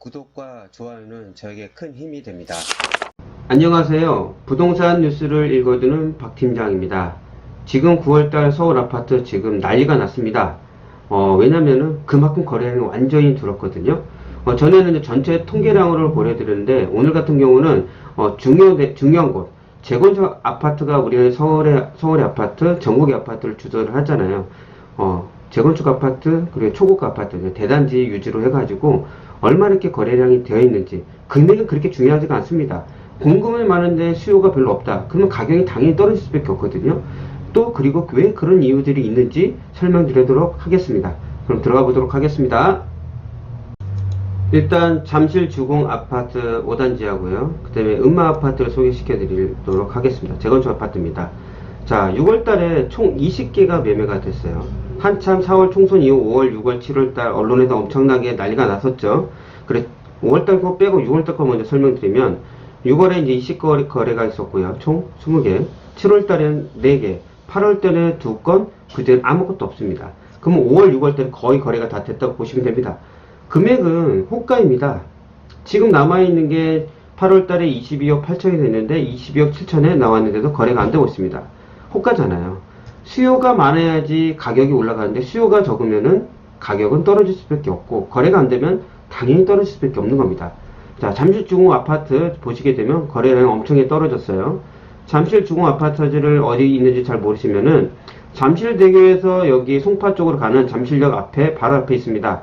구독과 좋아요는 저에게 큰 힘이 됩니다. 안녕하세요. 부동산 뉴스를 읽어주는 박 팀장입니다. 지금 9월달 서울 아파트 지금 난리가 났습니다. 왜냐면은 그만큼 거래량이 완전히 줄었거든요. 전에는 이제 전체 통계량으로 보여드렸는데 오늘 같은 경우는 중요한 곳 재건축 아파트가 우리는 서울의 아파트, 전국의 아파트를 주도를 하잖아요. 재건축 아파트 그리고 초고가 아파트 대단지 유지로 해가지고 얼마나 이렇게 거래량이 되어 있는지 금액은 그렇게 중요하지가 않습니다. 공급이 많은데 수요가 별로 없다. 그러면 가격이 당연히 떨어질 수밖에 없거든요. 또 그리고 왜 그런 이유들이 있는지 설명드리도록 하겠습니다. 그럼 들어가 보도록 하겠습니다. 일단 잠실 주공 아파트 5단지하고요. 그 다음에 음마 아파트를 소개시켜 드리도록 하겠습니다. 재건축 아파트입니다. 자, 6월달에 총 20개가 매매가 됐어요. 한참 4월 총선 이후 5월, 6월, 7월달 언론에서 엄청나게 난리가 났었죠. 그래 5월달 거 빼고 6월달 거 먼저 설명드리면 6월에 이제 20건 거래가 있었고요. 총 20개. 7월달에는 4개. 8월달에 2건. 그때는 아무것도 없습니다. 그러면 5월, 6월달에 거의 거래가 다 됐다고 보시면 됩니다. 금액은 호가입니다. 지금 남아있는 게 8월달에 22억 8천이 됐는데 22억 7천에 나왔는데도 거래가 안 되고 있습니다. 호가잖아요. 수요가 많아야지 가격이 올라가는데 수요가 적으면은 가격은 떨어질 수밖에 없고 거래가 안 되면 당연히 떨어질 수밖에 없는 겁니다. 자, 잠실 주공 아파트 보시게 되면 거래량이 엄청나게 떨어졌어요. 잠실 주공 아파트를 어디 있는지 잘 모르시면은 잠실대교에서 여기 송파 쪽으로 가는 잠실역 앞에 바로 앞에 있습니다.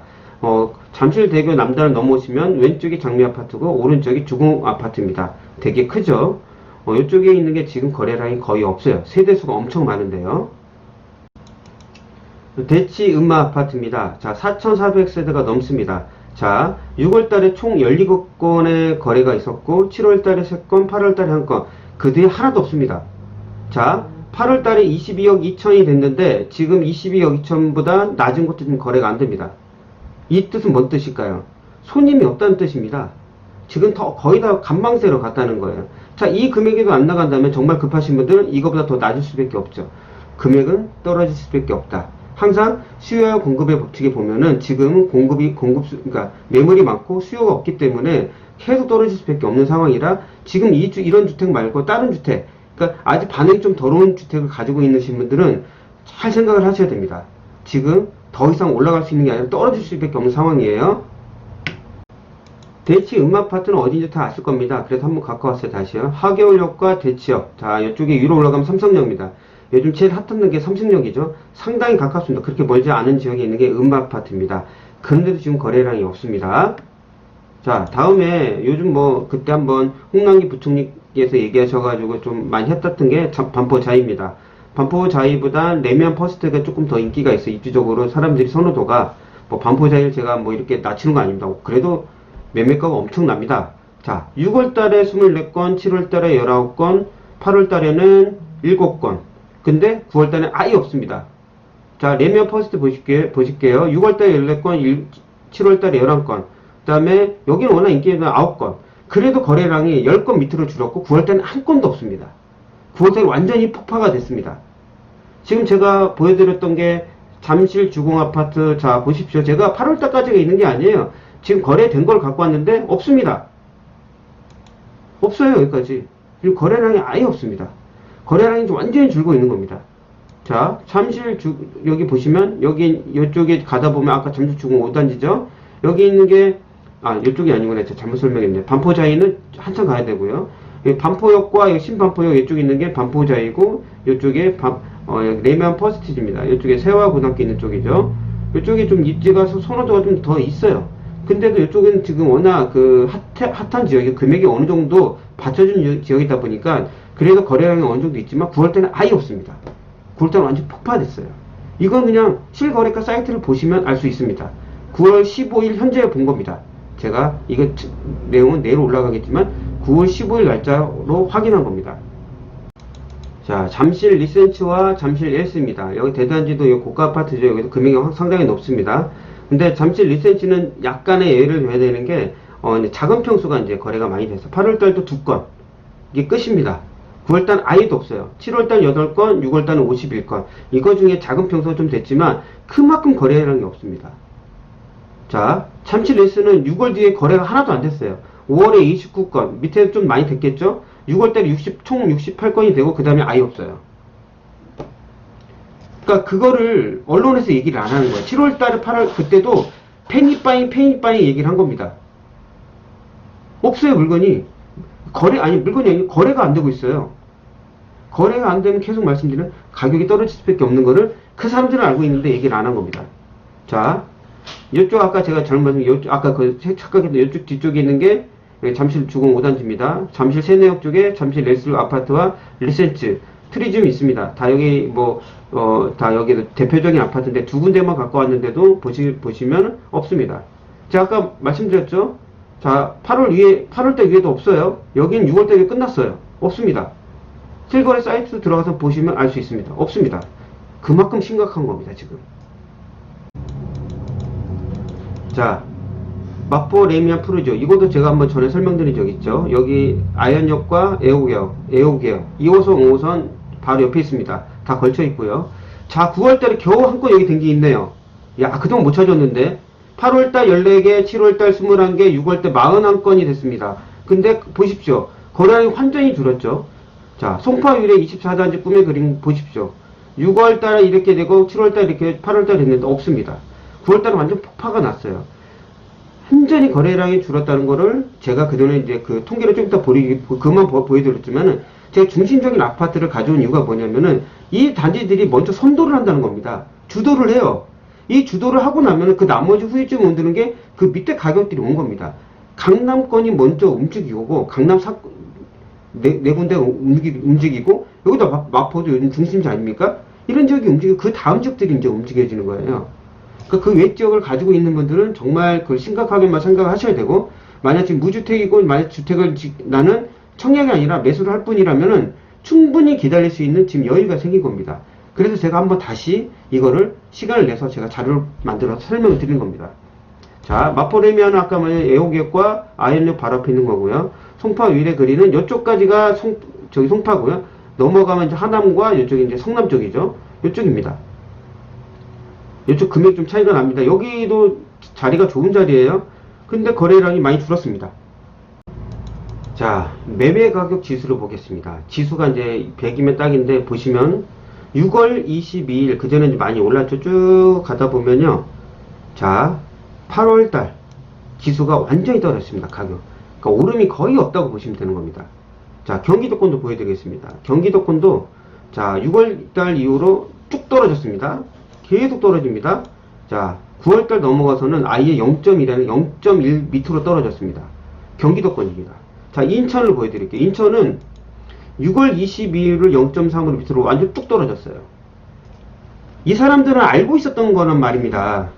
잠실대교 남단을 넘어오시면 왼쪽이 장미 아파트고 오른쪽이 주공 아파트입니다. 되게 크죠? 이쪽에 있는 게 지금 거래량이 거의 없어요. 세대수가 엄청 많은데요. 대치 음마 아파트입니다. 자, 4,400세대가 넘습니다. 자, 6월달에 총 17건의 거래가 있었고 7월달에 3건, 8월달에 1건. 그 뒤에 하나도 없습니다. 자, 8월달에 22억 2천이 됐는데 지금 22억 2천보다 낮은 것도 지금 거래가 안 됩니다. 이 뜻은 뭔 뜻일까요? 손님이 없다는 뜻입니다. 지금 거의 다 간망세로 갔다는 거예요. 자, 이 금액에도 안 나간다면 정말 급하신 분들은 이거보다 더 낮을 수밖에 없죠. 금액은 떨어질 수밖에 없다. 항상 수요와 공급의 법칙에 보면은 지금 그러니까 매물이 많고 수요가 없기 때문에 계속 떨어질 수밖에 없는 상황이라 지금 이런 주택 말고 다른 주택, 그러니까 아직 반응이 좀 덜 온 주택을 가지고 있는 분들은 잘 생각을 하셔야 됩니다. 지금 더 이상 올라갈 수 있는 게 아니라 떨어질 수밖에 없는 상황이에요. 대치 음마아파트는 어딘지 다 아실 겁니다. 그래서 한번 갖고 왔어요. 다시요. 하계울역과 대치역. 자, 이쪽에 위로 올라가면 삼성역입니다. 요즘 제일 핫한 게 삼성역이죠. 상당히 가깝습니다. 그렇게 멀지 않은 지역에 있는 게 음마아파트입니다. 그런데도 지금 거래량이 없습니다. 자, 다음에 요즘 그때 한번 홍남기 부총리께서 얘기하셔가지고 좀 많이 했었던 게 반포자이입니다. 반포자이보다 레미안 퍼스트가 조금 더 인기가 있어요. 입지적으로 사람들이 선호도가 반포자이를 제가 이렇게 낮추는 거 아닙니다. 그래도 매매가가 엄청납니다. 자, 6월달에 24건, 7월달에 19건, 8월달에는 7건. 근데 9월달에 아예 없습니다. 자, 레미안 퍼스트 보실게요. 6월달에 14건, 7월달에 11건. 그 다음에 여기는 워낙 인기가 9건. 그래도 거래량이 10건 밑으로 줄었고 9월달에는 한 건도 없습니다. 9월달에 완전히 폭파가 됐습니다. 지금 제가 보여드렸던 게 잠실 주공 아파트. 자, 보십시오. 제가 8월달까지가 있는 게 아니에요. 지금 거래된 걸 갖고 왔는데 없습니다. 없어요. 여기까지. 그리고 거래량이 아예 없습니다. 거래량이 완전히 줄고 있는 겁니다. 자, 잠실 여기 보시면 이쪽에 가다 보면 아까 잠실 주공 5단지죠. 여기 있는 게 이쪽이 아니구나. 제가 잘못 설명했네요. 반포자이는 한참 가야 되고요. 반포역과 신반포역 이쪽에 있는 게 반포자이고 이쪽에 레미안 퍼스티지입니다. 이쪽에 세화고등학교 있는 쪽이죠. 이쪽에 좀 입지가 선호도가 좀 더 있어요. 근데도 이쪽은 지금 워낙 핫한 지역이 금액이 어느 정도 받쳐준 지역이다 보니까 그래도 거래량이 어느 정도 있지만 9월달은 아예 없습니다. 9월달은 완전 폭파됐어요. 이건 그냥 실거래가 사이트를 보시면 알 수 있습니다. 9월 15일 현재 본 겁니다. 제가 이거 내용은 내일 올라가겠지만 9월 15일 날짜로 확인한 겁니다. 자, 잠실 리센츠와 잠실 엘스입니다. 여기 대단지도 여기 고가 아파트죠. 여기서 금액이 상당히 높습니다. 근데 잠실 리센츠는 약간의 예를 줘야 되는 게 작은 평수가 이제 거래가 많이 돼서 8월달도 2건 이게 끝입니다. 9월달 아예도 없어요. 7월달 8건, 6월달은 51건. 이거 중에 작은 평수가 좀 됐지만 그만큼 거래량이 없습니다. 자, 잠실 레스는 6월 뒤에 거래가 하나도 안 됐어요. 5월에 29건, 밑에 좀 많이 됐겠죠? 6월달에 총 68건이 되고, 그 다음에 아예 없어요. 그러니까 그거를 언론에서 얘기를 안 하는 거예요. 7월달에 8월, 그때도 페니바잉 얘기를 한 겁니다. 없어요, 물건이. 물건이 아니고 거래가 안 되고 있어요. 거래가 안 되면 계속 말씀드리는 가격이 떨어질 수밖에 없는 거를 그 사람들은 알고 있는데 얘기를 안 한 겁니다. 자, 이쪽 아까 제가 잘못 말씀드린 아까 그 착각했던 이쪽 뒤쪽에 있는 게 잠실 주공 5단지입니다. 잠실 세내역 쪽에 잠실 레슬 아파트와 리센츠 트리즘이 있습니다. 다 여기 다 여기 대표적인 아파트인데 두 군데만 갖고 왔는데도 보시면 없습니다. 제가 아까 말씀드렸죠? 자, 8월달 위에도 없어요. 여긴 6월달에 끝났어요. 없습니다. 실거래 사이트 들어가서 보시면 알 수 있습니다. 없습니다. 그만큼 심각한 겁니다, 지금. 자, 마포 레미안 푸르죠. 이것도 제가 한번 전에 설명드린 적 있죠. 여기 아현역과 애호역 2호선, 5호선 바로 옆에 있습니다. 다 걸쳐 있고요. 자, 9월달에 겨우 한 건 여기 된 게 있네요. 야, 그동안 못 찾았는데 8월달 14개, 7월달 21개, 6월달 41건이 됐습니다. 근데 보십시오. 거래량이 완전히 줄었죠. 자, 송파율의 24단지 꿈의 그림 보십시오. 6월달에 이렇게 되고 7월달 이렇게 8월달 됐는데 없습니다. 9월달은 완전 폭파가 났어요. 완전히 거래량이 줄었다는 거를 제가 그전에 이제 그 통계를 좀 이따 그만 보여드렸지만은 제가 중심적인 아파트를 가져온 이유가 뭐냐면은 이 단지들이 먼저 선도를 한다는 겁니다. 주도를 해요. 이 주도를 하고 나면은 그 나머지 후유증 만드는 게 그 밑에 가격들이 온 겁니다. 강남권이 먼저 움직이고 강남 네 군데가 움직이고 여기다 마포도 요즘 중심지 아닙니까? 이런 지역이 움직이고 그 다음 지역들이 이제 움직여지는 거예요. 그 외 지역을 가지고 있는 분들은 정말 그걸 심각하게만 생각하셔야 되고, 만약 지금 무주택이고 만약 주택을 나는 청약이 아니라 매수를 할 뿐이라면은 충분히 기다릴 수 있는 지금 여유가 생긴 겁니다. 그래서 제가 한번 다시 이거를 시간을 내서 제가 자료를 만들어서 설명을 드린 겁니다. 자, 마포레미안은 아까 말한 애호역과 아현역 바로 앞에 있는 거고요. 송파 위례 거리는 이쪽까지가 송파고요. 넘어가면 이제 하남과 이쪽이 이제 성남 쪽이죠. 이쪽입니다. 이쪽 금액 좀 차이가 납니다. 여기도 자리가 좋은 자리예요. 근데 거래량이 많이 줄었습니다. 자, 매매 가격 지수를 보겠습니다. 지수가 이제 100이면 딱인데 보시면 6월 22일 그전에 이제 많이 올랐죠. 쭉 가다 보면요. 자, 8월달 지수가 완전히 떨어졌습니다. 가격. 그러니까 오름이 거의 없다고 보시면 되는 겁니다. 자, 경기도권도 보여드리겠습니다. 경기도권도 자, 6월달 이후로 쭉 떨어졌습니다. 계속 떨어집니다. 자, 9월달 넘어가서는 아예 0.1에는 0.1 밑으로 떨어졌습니다. 경기도권입니다. 자, 인천을 보여드릴게요. 인천은 6월 22일을 0.3으로 밑으로 완전 뚝 떨어졌어요. 이 사람들은 알고 있었던 거란 말입니다.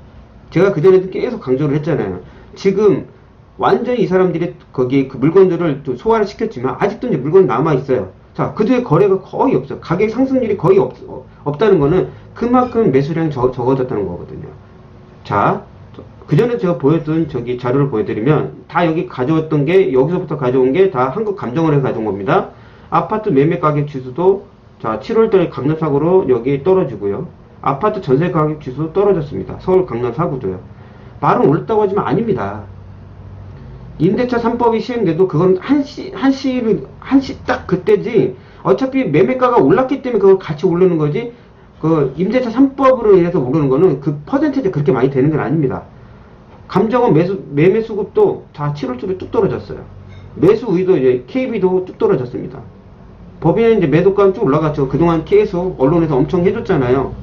제가 그전에도 계속 강조를 했잖아요. 지금 완전히 이 사람들이 거기 그 물건들을 또 소화를 시켰지만 아직도 이제 물건이 남아있어요. 자, 그들의 거래가 거의 없어요. 가격 상승률이 거의 없다는 거는 그만큼 매수량이 적어졌다는 거거든요. 자, 그전에 제가 보였던 저기 자료를 보여드리면 다 여기 가져왔던 게 여기서부터 가져온 게 다 한국감정원에서 가져온 겁니다. 아파트 매매 가격 지수도 자, 7월달에 강남 사구로 여기 떨어지고요. 아파트 전세 가격 지수 떨어졌습니다. 서울 강남 4구도요. 말은 올랐다고 하지만 아닙니다. 임대차 3법이 시행돼도 그건 한시 딱 그때지. 어차피 매매가가 올랐기 때문에 그걸 같이 오르는 거지. 그 임대차 3법으로 인해서 오르는 거는 그 퍼센테이지 그렇게 많이 되는 건 아닙니다. 감정원 매매 수급도 다 7월 초에 뚝 떨어졌어요. 매수 우위도 이제 KB도 뚝 떨어졌습니다. 법인은 이제 매도가는 쭉 올라갔죠. 그동안 계속 언론에서 엄청 해줬잖아요.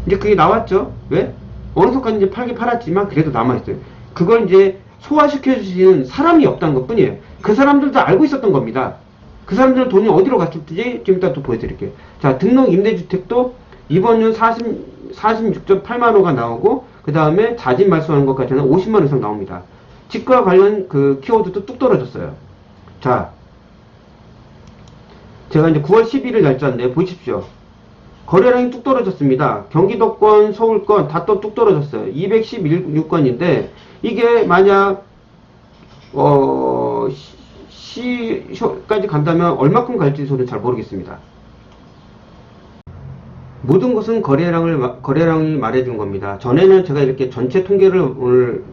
이제 그게 나왔죠. 왜? 어느 속까지 이제 팔긴 팔았지만 그래도 남아있어요. 그걸 이제 소화시켜주시는 사람이 없다는 것 뿐이에요. 그 사람들도 알고 있었던 겁니다. 그 사람들은 돈이 어디로 갔을지 좀 이따 또 보여드릴게요. 자, 등록 임대주택도 이번 년 46.8만호가 나오고, 그 다음에 자진 말소하는 것까지는 50만원 이상 나옵니다. 집과 관련 그 키워드도 뚝 떨어졌어요. 자, 제가 이제 9월 11일 날짜인데 보십시오. 거래량이 뚝 떨어졌습니다. 경기도권, 서울권 다 또 뚝 떨어졌어요. 216건인데 이게 만약 시까지 간다면 얼마큼 갈지 저는 잘 모르겠습니다. 모든 것은 거래량이 말해주는 겁니다. 전에는 제가 이렇게 전체 통계를 오늘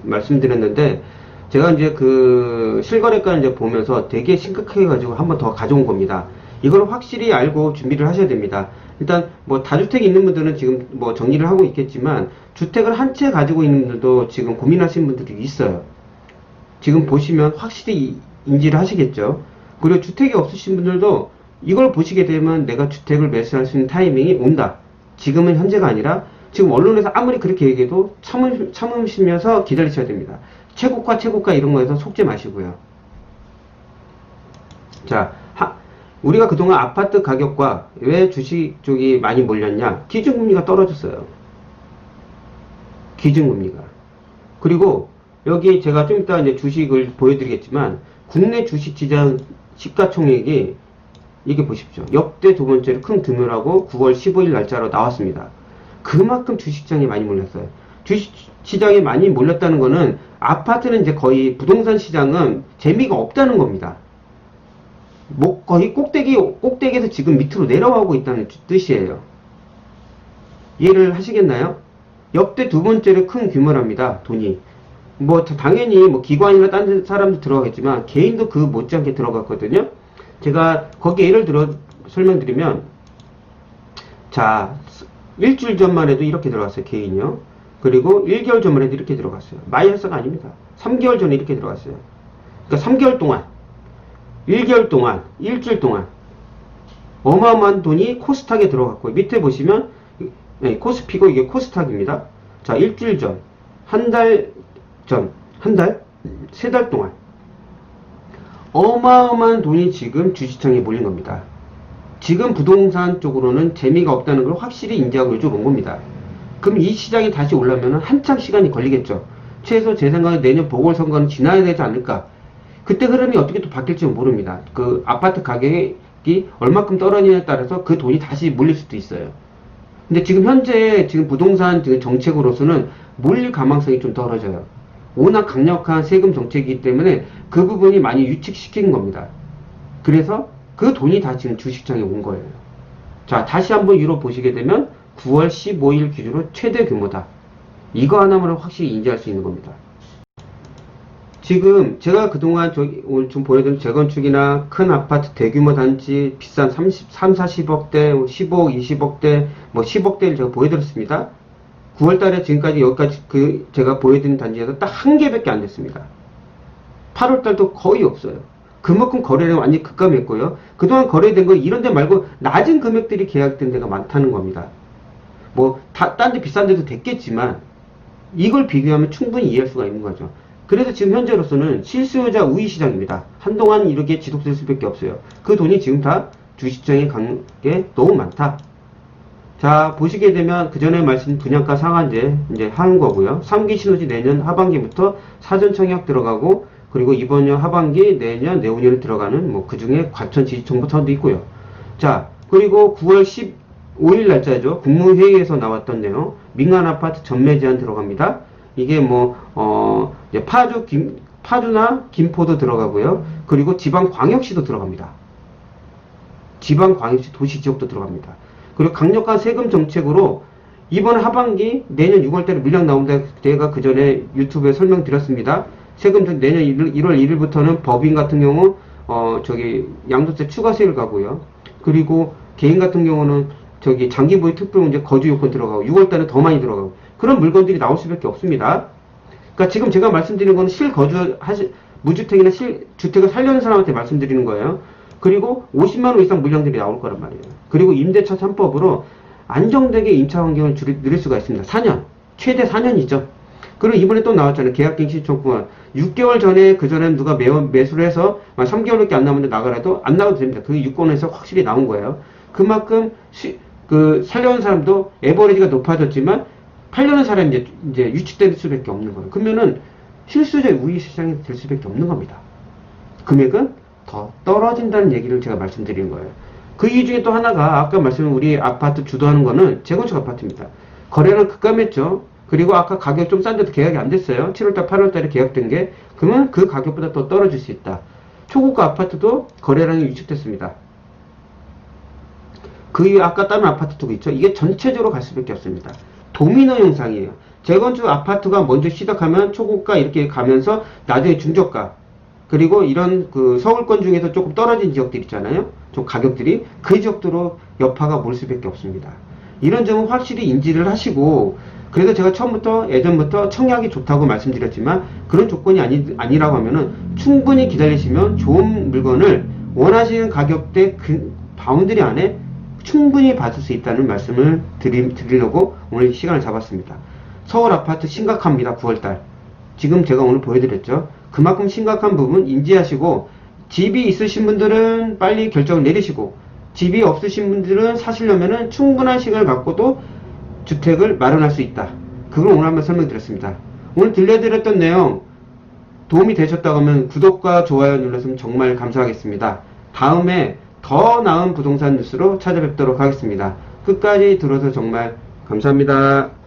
말씀드렸는데, 제가 이제 그 실거래가 이제 보면서 되게 심각해가지고 한번 더 가져온 겁니다. 이걸 확실히 알고 준비를 하셔야 됩니다. 일단 뭐 다주택이 있는 분들은 지금 뭐 정리를 하고 있겠지만, 주택을 한 채 가지고 있는 분들도 지금 고민하시는 분들이 있어요. 지금 보시면 확실히 인지를 하시겠죠. 그리고 주택이 없으신 분들도 이걸 보시게 되면 내가 주택을 매수할 수 있는 타이밍이 온다. 지금은 현재가 아니라 지금 언론에서 아무리 그렇게 얘기해도 참으시면서 기다리셔야 됩니다. 최고가 이런 거에서 속지 마시고요. 자, 우리가 그동안 아파트 가격과 왜 주식 쪽이 많이 몰렸냐? 기준금리가 떨어졌어요. 기준금리가. 그리고 여기 제가 좀 이따 이제 주식을 보여드리겠지만, 국내 주식시장 시가총액이 이게 보십시오. 역대 두 번째로 큰 금요일하고 9월 15일 날짜로 나왔습니다. 그만큼 주식시장이 많이 몰렸어요. 주식시장이 많이 몰렸다는 거는 아파트는 이제 거의 부동산 시장은 재미가 없다는 겁니다. 뭐 거의 꼭대기에서 지금 밑으로 내려가고 있다는 뜻이에요. 이해를 하시겠나요? 역대 두 번째로 큰 규모랍니다. 돈이. 뭐 당연히 뭐 기관이나 딴 사람도 들어가겠지만 개인도 그 못지않게 들어갔거든요. 제가 거기에 예를 들어 설명드리면, 자, 일주일 전만 해도 이렇게 들어갔어요. 개인이요. 그리고 1개월 전만 해도 이렇게 들어갔어요. 마이너스가 아닙니다. 3개월 전에 이렇게 들어갔어요. 그러니까 3개월 동안, 1개월 동안, 일주일 동안 어마어마한 돈이 코스닥에 들어갔고, 밑에 보시면 네, 코스피고 이게 코스닥입니다. 자, 일주일 전, 한 달 전, 한 달, 세 달 동안 어마어마한 돈이 지금 주식시장에 몰린 겁니다. 지금 부동산 쪽으로는 재미가 없다는 걸 확실히 인지하고 여쭤본 겁니다. 그럼 이 시장이 다시 올라면 한참 시간이 걸리겠죠. 최소 제 생각에 내년 보궐선거는 지나야 되지 않을까. 그때 흐름이 어떻게 또 바뀔지 모릅니다. 그 아파트 가격이 얼마큼 떨어지냐에 따라서 그 돈이 다시 몰릴 수도 있어요. 근데 지금 현재 지금 부동산 정책으로서는 몰릴 가망성이 좀 떨어져요. 워낙 강력한 세금 정책이기 때문에 그 부분이 많이 유축시킨 겁니다. 그래서 그 돈이 다 지금 주식시장에 온 거예요. 자, 다시 한번 유로 보시게 되면 9월 15일 기준으로 최대 규모다. 이거 하나만 확실히 인지할 수 있는 겁니다. 지금 제가 그동안 오늘 좀 보여드린 재건축이나 큰 아파트 대규모 단지 비싼 40억대, 15억, 20억대, 뭐 10억대를 제가 보여드렸습니다. 9월달에 지금까지 여기까지 제가 보여드린 단지에서 딱 한 개밖에 안 됐습니다. 8월달도 거의 없어요. 그만큼 거래량이 완전히 급감했고요. 그동안 거래된 거 이런 데 말고 낮은 금액들이 계약된 데가 많다는 겁니다. 뭐 딴 데 비싼 데도 됐겠지만 이걸 비교하면 충분히 이해할 수가 있는 거죠. 그래서 지금 현재로서는 실수요자 우위 시장입니다. 한동안 이렇게 지속될 수밖에 없어요. 그 돈이 지금 다 주식시장에 간 게 너무 많다. 자, 보시게 되면 그 전에 말씀 분양가 상한제 이제 하는 거고요. 3기 신호지 내년 하반기부터 사전 청약 들어가고, 그리고 이번 년 하반기, 내후년에 들어가는 뭐 그 중에 과천 지지청부터도 있고요. 자, 그리고 9월 15일 날짜죠. 국무회의에서 나왔던 내용, 민간 아파트 전매 제한 들어갑니다. 이게 뭐 이제 파주나 김포도 들어가고요. 그리고 지방광역시도 들어갑니다. 지방광역시 도시지역도 들어갑니다. 그리고 강력한 세금 정책으로 이번 하반기 내년 6월달에 물량 나온다. 제가 그 전에 유튜브에 설명드렸습니다. 세금 내년 1월 1일부터는 법인 같은 경우 양도세 추가세를 가고요. 그리고 개인 같은 경우는 장기보유 특별공제 거주 요건 들어가고 6월달에 더 많이 들어가고 그런 물건들이 나올 수밖에 없습니다. 그러니까 지금 제가 말씀드리는 건 무주택이나 주택을 살려는 사람한테 말씀드리는 거예요. 그리고 50만원 이상 물량들이 나올 거란 말이에요. 그리고 임대차 3법으로 안정되게 임차 환경을 늘릴 수가 있습니다. 4년. 최대 4년이죠. 그리고 이번에 또 나왔잖아요. 계약갱신 청구권. 6개월 전에, 그전에 누가 매수를 해서 3개월밖에 안 남았는데 나가라도 안 나가도 됩니다. 그 유권에서 확실히 나온 거예요. 그만큼 살려는 사람도 에버리지가 높아졌지만 팔려는 사람이 이제 유축될 수밖에 없는 거예요. 그러면은 실수요자 우위 시장이 될 수밖에 없는 겁니다. 금액은 더 떨어진다는 얘기를 제가 말씀드린 거예요. 그 이유 중에 또 하나가 아까 말씀드린 우리 아파트 주도하는 거는 재건축 아파트입니다. 거래는 급감했죠. 그리고 아까 가격 좀 싼 데도 계약이 안 됐어요. 7월달, 8월달에 계약된 게. 그러면 그 가격보다 더 떨어질 수 있다. 초고가 아파트도 거래량이 위축됐습니다. 그 위에 아까 다른 아파트 두고 있죠. 이게 전체적으로 갈 수밖에 없습니다. 도미노 현상이에요. 재건축 아파트가 먼저 시작하면 초고가 이렇게 가면서 나중에 중저가, 그리고 이런 그 서울권 중에서 조금 떨어진 지역들 있잖아요. 좀 가격들이 그 지역도로 여파가 몰 수밖에 없습니다. 이런 점은 확실히 인지를 하시고, 그래서 제가 처음부터 예전부터 청약이 좋다고 말씀드렸지만 그런 조건이 아니라고 하면은 충분히 기다리시면 좋은 물건을 원하시는 가격대 그 바운드리 안에 충분히 받을 수 있다는 말씀을 드리려고 오늘 시간을 잡았습니다. 서울 아파트 심각합니다. 9월달. 지금 제가 오늘 보여드렸죠. 그만큼 심각한 부분 인지하시고, 집이 있으신 분들은 빨리 결정을 내리시고, 집이 없으신 분들은 사시려면은 충분한 시간을 갖고도 주택을 마련할 수 있다. 그걸 오늘 한번 설명드렸습니다. 오늘 들려드렸던 내용 도움이 되셨다고 하면 구독과 좋아요 눌러주시면 정말 감사하겠습니다. 다음에 더 나은 부동산 뉴스로 찾아뵙도록 하겠습니다. 끝까지 들어서 정말 감사합니다.